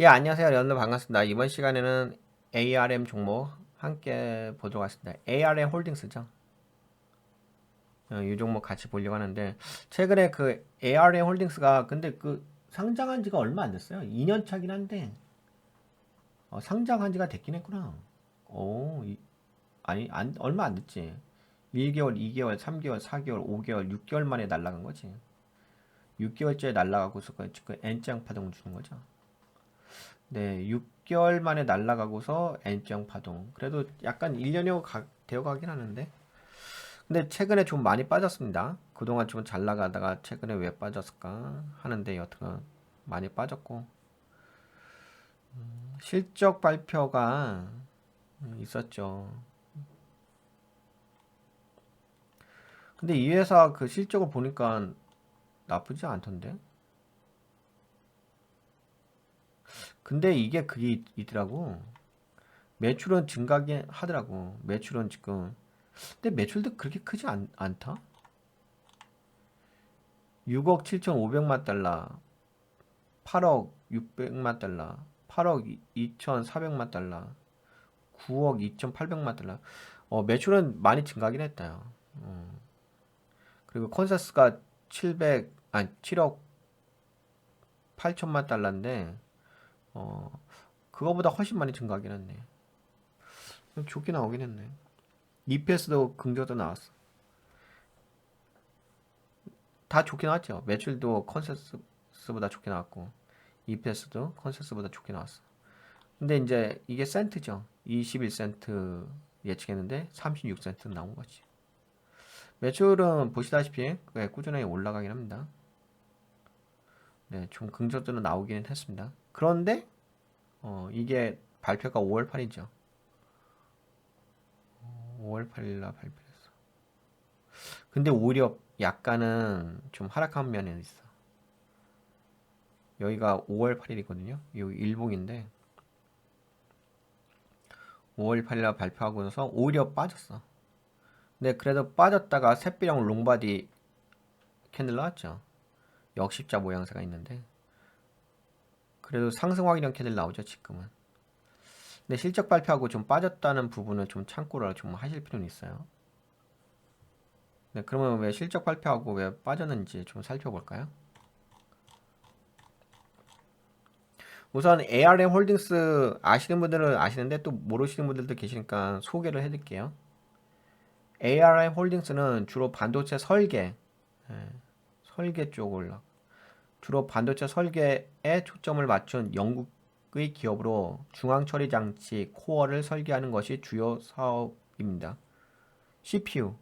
예, 안녕하세요. 여러분들 반갑습니다. 이번 시간에는 ARM 종목 함께 보도록 하겠습니다. ARM 홀딩스죠. 이 종목 같이 보려고 하는데, 최근에 그 ARM 홀딩스가 근데 그 상장한 지가 얼마 안 됐어요. 2년 차긴 한데, 상장한 지가 됐긴 했구나. 아니, 얼마 안 됐지. 1개월, 2개월, 3개월, 4개월, 5개월, 6개월 만에 날아간 거지. 6개월째 날아가고서 그 N장 파동을 주는 거죠. 네, 6개월 만에 날아가고서 N형 파동. 그래도 약간 1년이 되어 가긴 하는데. 근데 최근에 좀 많이 빠졌습니다. 그동안 좀 잘 나가다가 최근에 왜 빠졌을까 하는데 여튼 많이 빠졌고. 실적 발표가 있었죠. 근데 이 회사 그 실적을 보니까 나쁘지 않던데. 근데 이게 그게 있더라고. 매출은 증가하긴 하더라고. 매출은 지금. 근데 매출도 그렇게 크지 않다? 6억 7,500만 달러, 8억 600만 달러, 8억 2,400만 달러, 9억 2,800만 달러. 매출은 많이 증가하긴 했다. 그리고 컨센서스가 7억 8천만 달러인데, 어, 그거보다 훨씬 많이 증가하긴 했네. 좋게 나오긴 했네. EPS도 긍정도 나왔어. 다 좋게 나왔죠. 매출도 컨센서스보다 좋게 나왔고, EPS도 컨센서스보다 좋게 나왔어. 근데 이제 이게 센트죠. 21센트 예측했는데 36센트 나온 거지. 매출은 보시다시피 꾸준하게 올라가긴 합니다. 네, 좀 긍정적으로 나오기는 했습니다. 그런데 이게 발표가 5월 8일이죠. 5월 8일 날 발표했어. 근데 오히려 약간은 좀 하락한 면이 있어. 여기가 5월 8일이거든요. 여기 일봉인데 5월 8일 날 발표하고 나서 오히려 빠졌어. 근데 그래도 빠졌다가 샛비랑 롱바디 캔들 나왔죠. 역십자 모양새가 있는데 그래도 상승 확인형 캔들 나오죠 지금은. 근데 실적 발표하고 좀 빠졌다는 부분은 좀 참고를 좀 하실 필요는 있어요. 네, 그러면 왜 실적 발표하고 왜 빠졌는지 좀 살펴볼까요? 우선 ARM 홀딩스 아시는 분들은 아시는데 또 모르시는 분들도 계시니까 소개를 해드릴게요. ARM 홀딩스는 주로 반도체 설계 쪽을 주로 반도체 설계에 초점을 맞춘 영국의 기업으로 중앙 처리 장치 코어를 설계하는 것이 주요 사업입니다. CPU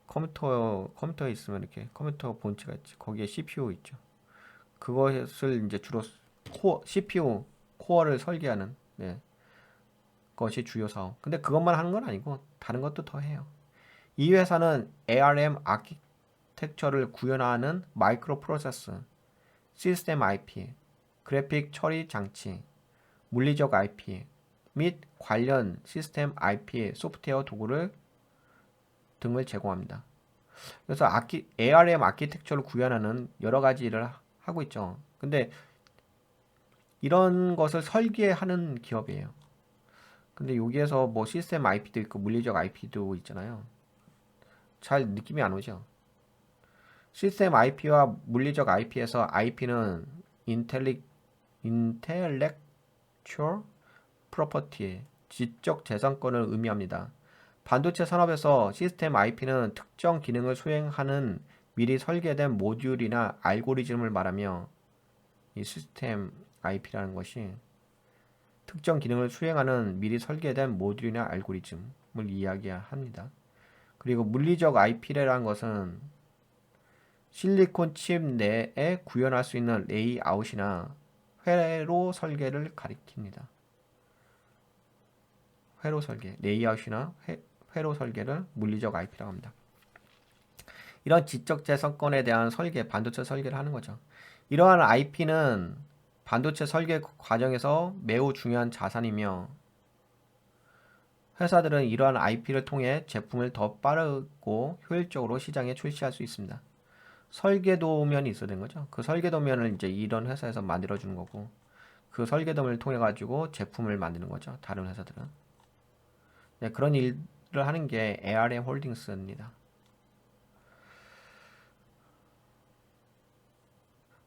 컴퓨터에 있으면 이렇게 컴퓨터 본체가 있지. 거기에 CPU 있죠. 그것을 이제 주로 CPU 코어를 설계하는 것이 주요 사업. 근데 그것만 하는 건 아니고 다른 것도 더 해요. 이 회사는 ARM 아키텍처를 구현하는 마이크로 프로세서, 시스템 IP, 그래픽 처리 장치, 물리적 IP 및 관련 시스템 IP 소프트웨어 도구를 등을 제공합니다. 그래서 ARM 아키텍처를 구현하는 여러 가지 일을 하고 있죠. 근데 이런 것을 설계하는 기업이에요. 근데 여기에서 뭐 시스템 IP도 있고 물리적 IP도 있잖아요. 잘 느낌이 안 오죠? 시스템 IP와 물리적 IP에서 IP는 인텔렉츄얼 프로퍼티, 지적 재산권을 의미합니다. 반도체 산업에서 시스템 IP는 특정 기능을 수행하는 미리 설계된 모듈이나 알고리즘을 말하며 이 시스템 IP라는 것이 특정 기능을 수행하는 미리 설계된 모듈이나 알고리즘을 이야기합니다. 그리고 물리적 IP라는 것은 실리콘 칩 내에 구현할 수 있는 레이아웃이나 회로 설계를 가리킵니다. 회로 설계, 레이아웃이나 회로 설계를 물리적 IP라고 합니다. 이런 지적 재산권에 대한 설계, 반도체 설계를 하는 거죠. 이러한 IP는 반도체 설계 과정에서 매우 중요한 자산이며 회사들은 이러한 IP를 통해 제품을 더 빠르고 효율적으로 시장에 출시할 수 있습니다. 설계도면이 있어야 되는 거죠. 그 설계도면을 이제 이런 회사에서 만들어 주는 거고, 그 설계도면을 통해 가지고 제품을 만드는 거죠. 다른 회사들은. 네, 그런 일을 하는 게 ARM 홀딩스입니다.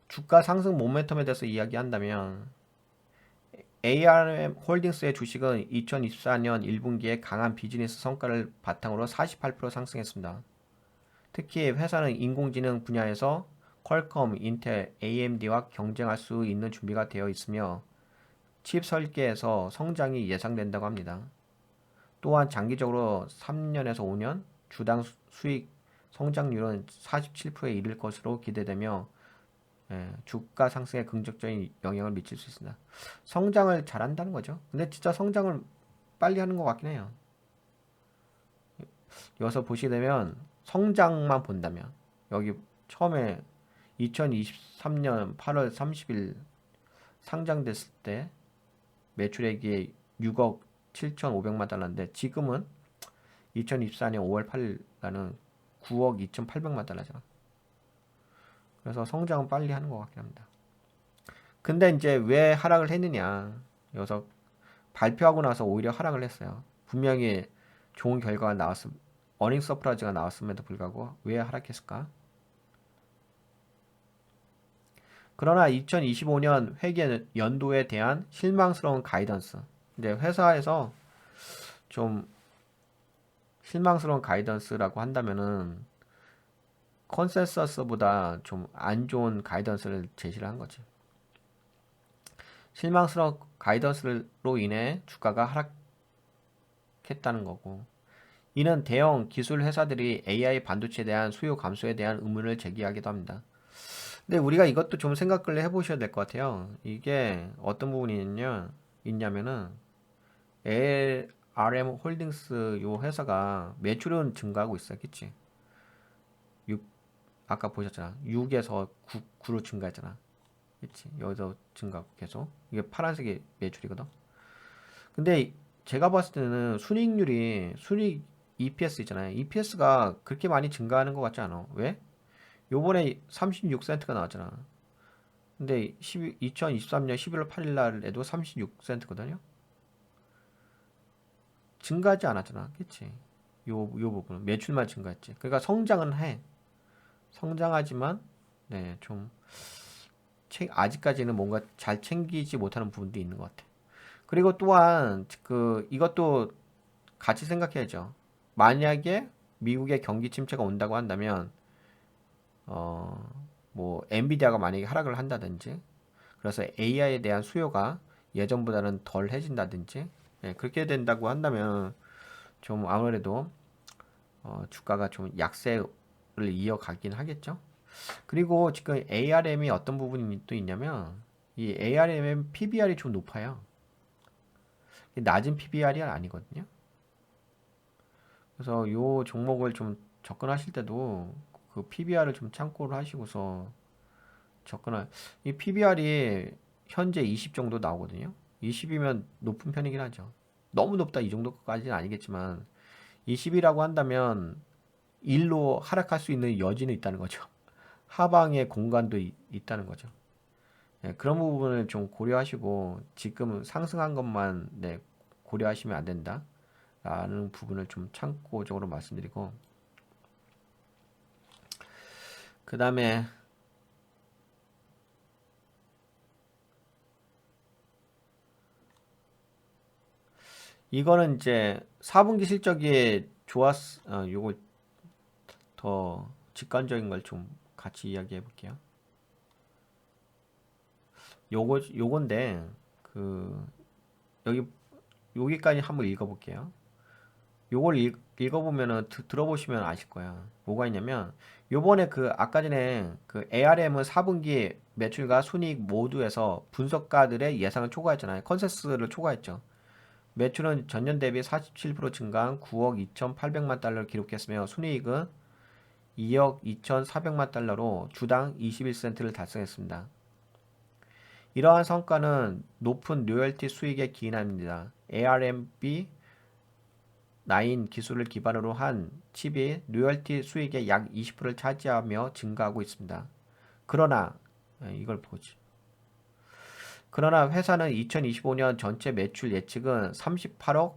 주가 상승 모멘텀에 대해서 이야기한다면 ARM 홀딩스의 주식은 2024년 1분기에 강한 비즈니스 성과를 바탕으로 48% 상승했습니다. 특히 회사는 인공지능 분야에서 퀄컴, 인텔, AMD와 경쟁할 수 있는 준비가 되어 있으며 칩 설계에서 성장이 예상된다고 합니다. 또한 장기적으로 3년에서 5년 주당 수익 성장률은 47%에 이를 것으로 기대되며 주가 상승에 긍정적인 영향을 미칠 수 있습니다. 성장을 잘한다는 거죠. 근데 진짜 성장을 빨리 하는 것 같긴 해요. 여기서 보시게 되면 성장만 본다면 여기 처음에 2023년 8월 30일 상장됐을 때 매출액이 6억 7,500만 달러인데 지금은 2024년 5월 8일 나는 9억 2,800만 달러잖아. 그래서 성장은 빨리 하는 것 같긴 합니다. 근데 이제 왜 하락을 했느냐. 여기서 발표하고 나서 오히려 하락을 했어요. 분명히 좋은 결과가 어닝 서프라이즈가 나왔음에도 불구하고 왜 하락했을까? 그러나 2025년 회계 연도에 대한 실망스러운 가이던스. 이제 회사에서 좀 실망스러운 가이던스라고 한다면은 컨센서스보다 좀 안 좋은 가이던스를 제시를 한 거지. 실망스러운 가이던스로 인해 주가가 하락했다는 거고. 이는 대형 기술 회사들이 AI 반도체에 대한 수요 감소에 대한 의문을 제기하기도 합니다. 근데 우리가 이것도 좀 생각을 해보셔야 될 것 같아요. 이게 어떤 부분이 있냐면은 ARM 홀딩스 요 회사가 매출은 증가하고 있어, 그치? 6, 아까 보셨잖아. 6에서 9로 증가했잖아. 그치? 여기서 증가하고 계속. 이게 파란색이 매출이거든. 근데 제가 봤을 때는 순이익 EPS 있잖아요. EPS가 그렇게 많이 증가하는 것 같지 않아. 왜? 요번에 36센트가 나왔잖아. 근데 2023년 11월 8일 날에도 36센트거든요. 증가하지 않았잖아. 그치? 요 부분은 매출만 증가했지. 그러니까 성장은 해. 성장하지만 네, 좀 아직까지는 뭔가 잘 챙기지 못하는 부분도 있는 것 같아. 그리고 또한 이것도 같이 생각해야죠. 만약에 미국의 경기 침체가 온다고 한다면 뭐 엔비디아가 만약에 하락을 한다든지 그래서 AI에 대한 수요가 예전보다는 덜 해진다든지 그렇게 된다고 한다면 좀 아무래도 주가가 좀 약세를 이어가긴 하겠죠. 그리고 지금 ARM이 어떤 부분이 또 있냐면 이 ARM의 PBR이 좀 높아요. 낮은 PBR이 아니거든요. 그래서 이 종목을 좀 접근하실 때도 그 PBR을 좀 참고를 하시고서 이 PBR이 현재 20 정도 나오거든요. 20이면 높은 편이긴 하죠. 너무 높다 이 정도까지는 아니겠지만 20이라고 한다면 1로 하락할 수 있는 여지는 있다는 거죠. 하방의 공간도 있다는 거죠. 네, 그런 부분을 좀 고려하시고 지금 상승한 것만 고려하시면 안 된다. 라는 부분을 좀 참고적으로 말씀드리고 그 다음에 이거는 이제 4분기 실적이 요거 더 직관적인 걸 좀 같이 이야기해 볼게요. 요건데 그 여기 여기까지 한번 읽어 볼게요. 요걸 읽어보면은 들어보시면 아실 거야. 뭐가 있냐면 요번에 아까 전에 ARM은 4분기 매출과 순이익 모두에서 분석가들의 예상을 초과했잖아요. 컨센서스를 초과했죠. 매출은 전년 대비 47% 증가한 9억 2,800만 달러를 기록했으며 순이익은 2억 2,400만 달러로 주당 21센트를 달성했습니다. 이러한 성과는 높은 로열티 수익에 기인합니다. ARMB 기술을 기반으로 한 칩이 로열티 수익의 약 20%를 차지하며 증가하고 있습니다. 그러나 이걸 보지. 그러나 회사는 2025년 전체 매출 예측은 38억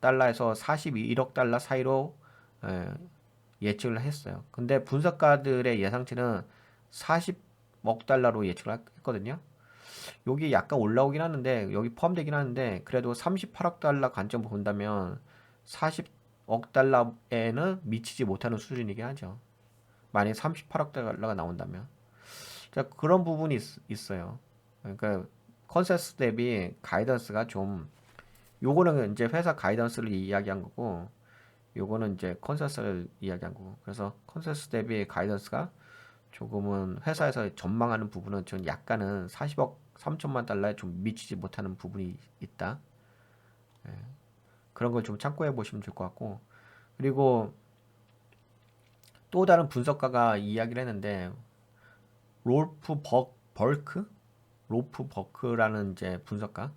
달러에서 41억 달러 사이로 예측을 했어요. 근데 분석가들의 예상치는 40억 달러로 예측을 했거든요. 여기 약간 올라오긴 하는데 여기 포함되긴 하는데 그래도 38억 달러 관점으로 본다면 40억 달러에는 미치지 못하는 수준이긴 하죠. 만약에 38억 달러가 나온다면. 자, 그런 부분이 있어요. 그러니까 컨센서스 대비 가이던스가 좀 요거는 이제 회사 가이던스를 이야기한 거고 요거는 이제 컨센서스를 이야기한 거고 그래서 컨센서스 대비 가이던스가 조금은 회사에서 전망하는 부분은 좀 약간은 40억 3천만 달러에 좀 미치지 못하는 부분이 있다. 예, 그런 걸 좀 참고해 보시면 좋을 것 같고 그리고 또 다른 분석가가 이야기를 했는데 롤프 벌크? 로프 버크라는 이제 분석가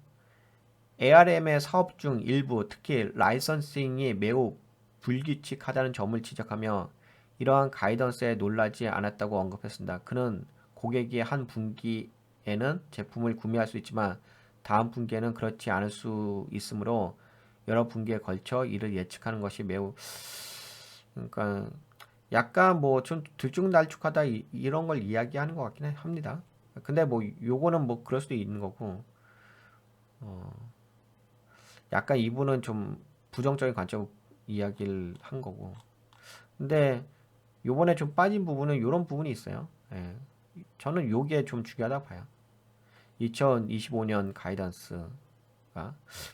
ARM의 사업 중 일부 특히 라이선싱이 매우 불규칙하다는 점을 지적하며 이러한 가이던스에 놀라지 않았다고 언급했습니다. 그는 고객이 한 분기에는 제품을 구매할 수 있지만 다음 분기에는 그렇지 않을 수 있으므로 여러 분기에 걸쳐 이를 예측하는 것이 매우 그러니까 약간 뭐 좀 들쭉날쭉하다 이런 걸 이야기하는 것 같긴 합니다. 근데 뭐 요거는 뭐 그럴 수도 있는 거고 약간 이분은 좀 부정적인 관점 이야기를 한 거고 근데 요번에 좀 빠진 부분은 요런 부분이 있어요. 예. 저는 요게 좀 중요하다고 봐요. 2025년 가이던스가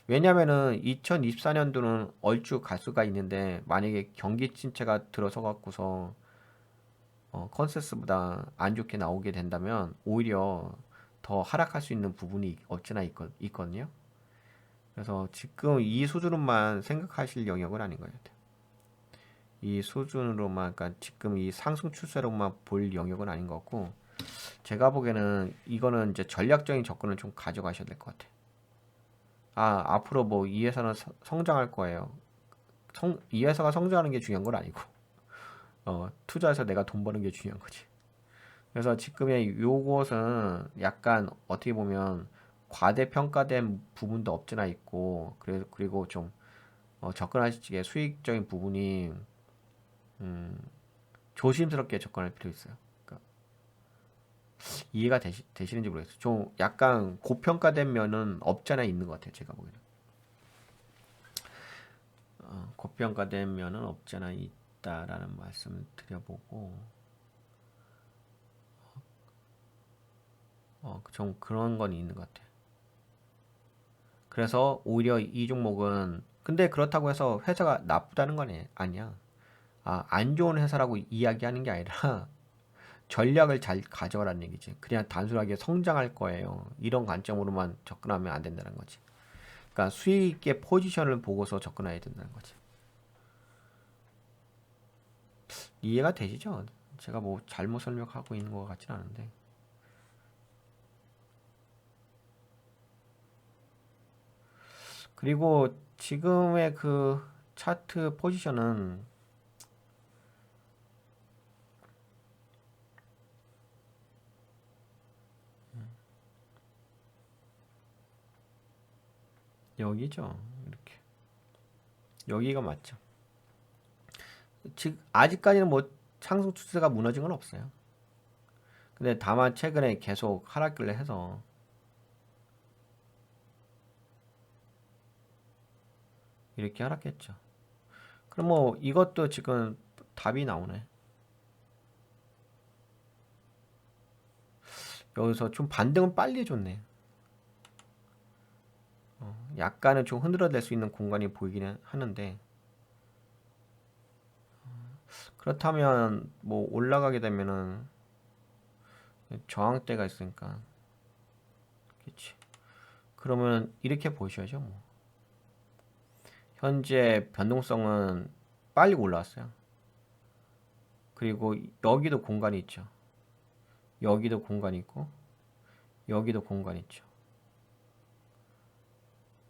왜냐면은 2024년도는 얼추 갈 수가 있는데 만약에 경기 침체가 들어서 갖고서 컨센서스보다 안 좋게 나오게 된다면 오히려 더 하락할 수 있는 부분이 없지나 있거든요. 그래서 지금 이 수준으로만 생각하실 영역은 아닌 것 같아요. 이 수준으로만, 그러니까 지금 이 상승 추세로만 볼 영역은 아닌 것 같고, 제가 보기에는 이거는 이제 전략적인 접근을 좀 가져가셔야 될 것 같아요. 앞으로 뭐 이 회사는 성장할 거예요. 이 회사가 성장하는 게 중요한 건 아니고, 투자해서 내가 돈 버는 게 중요한 거지. 그래서 지금의 요것은 약간 어떻게 보면 과대평가된 부분도 없지나 있고, 그리고 좀 접근하시기에 수익적인 부분이 조심스럽게 접근할 필요 있어요. 그러니까 이해가 되시는지 모르겠어요. 좀 약간 고평가된 면은 없잖아 있는 것 같아요. 제가 보기에는. 고평가된 면은 없잖아 있다라는 말씀을 드려보고 좀 그런 건 있는 것 같아요. 그래서 오히려 이 종목은 근데 그렇다고 해서 회사가 나쁘다는 건 아니야. 안 좋은 회사라고 이야기하는 게 아니라 전략을 잘 가져가라는 얘기지. 그냥 단순하게 성장할 거예요. 이런 관점으로만 접근하면 안 된다는 거지. 그러니까 수익 있게 포지션을 보고서 접근해야 된다는 거지. 이해가 되시죠? 제가 뭐 잘못 설명하고 있는 것 같지는 않은데. 그리고 지금의 그 차트 포지션은 여기죠. 이렇게. 여기가 맞죠. 즉 아직까지는 뭐 상승 추세가 무너진 건 없어요. 근데 다만 최근에 계속 하락을 해서 이렇게 하락했죠. 그럼 뭐 이것도 지금 답이 나오네. 여기서 좀 반등은 빨리 해줬네. 약간은 좀 흔들어낼 수 있는 공간이 보이긴 하는데 그렇다면 뭐 올라가게 되면은 저항대가 있으니까 그렇지. 그러면 이렇게 보셔야죠. 뭐. 현재 변동성은 빨리 올라왔어요. 그리고 여기도 공간이 있죠. 여기도 공간이 있고 여기도 공간이 있죠.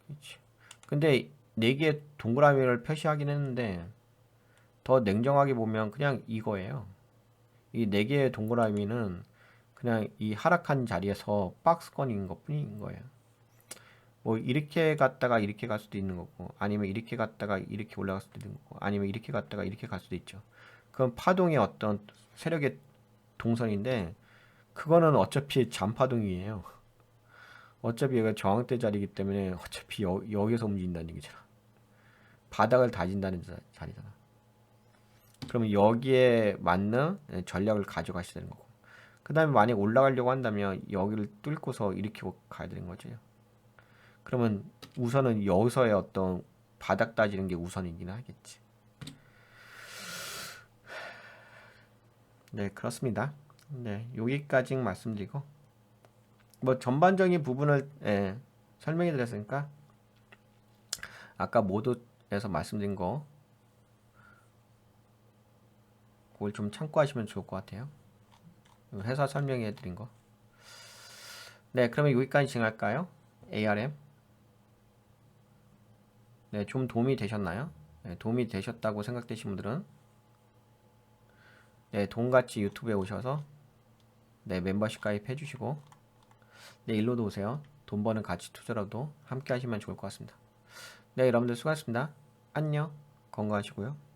그렇지. 근데 4개의 동그라미를 표시하긴 했는데 더 냉정하게 보면 그냥 이거예요. 이 4개의 동그라미는 그냥 이 하락한 자리에서 박스권인 것 뿐인 거예요. 뭐 이렇게 갔다가 이렇게 갈 수도 있는 거고, 아니면 이렇게 갔다가 이렇게 올라갈 수도 있는 거고, 아니면 이렇게 갔다가 이렇게 갈 수도 있죠. 그건 파동의 어떤 세력의 동선인데 그거는 어차피 잔파동이에요. 어차피 얘가 저항대 자리이기 때문에 어차피 여기서 움직인다는 얘기잖아. 바닥을 다진다는 자리잖아. 그러면 여기에 맞는 전략을 가져가셔야 되는 거고, 그 다음에 만약 올라가려고 한다면 여기를 뚫고서 이렇게 가야 되는 거죠. 그러면 우선은 여기서의 어떤 바닥 따지는 게 우선이긴 하겠지. 네, 그렇습니다. 네, 여기까지 말씀드리고, 뭐 전반적인 부분을 설명해 드렸으니까 아까 모두에서 말씀드린 거 그걸 좀 참고하시면 좋을 것 같아요. 회사 설명해 드린 거. 네, 그러면 여기까지 진행할까요? ARM. 네, 좀 도움이 되셨나요? 네, 도움이 되셨다고 생각되신 분들은 네, 돈같이 유튜브에 오셔서 네, 멤버십 가입 해주시고 네, 일로도 오세요. 돈 버는 가치 투자로도 함께 하시면 좋을 것 같습니다. 네, 여러분들 수고하셨습니다. 안녕. 건강하시고요.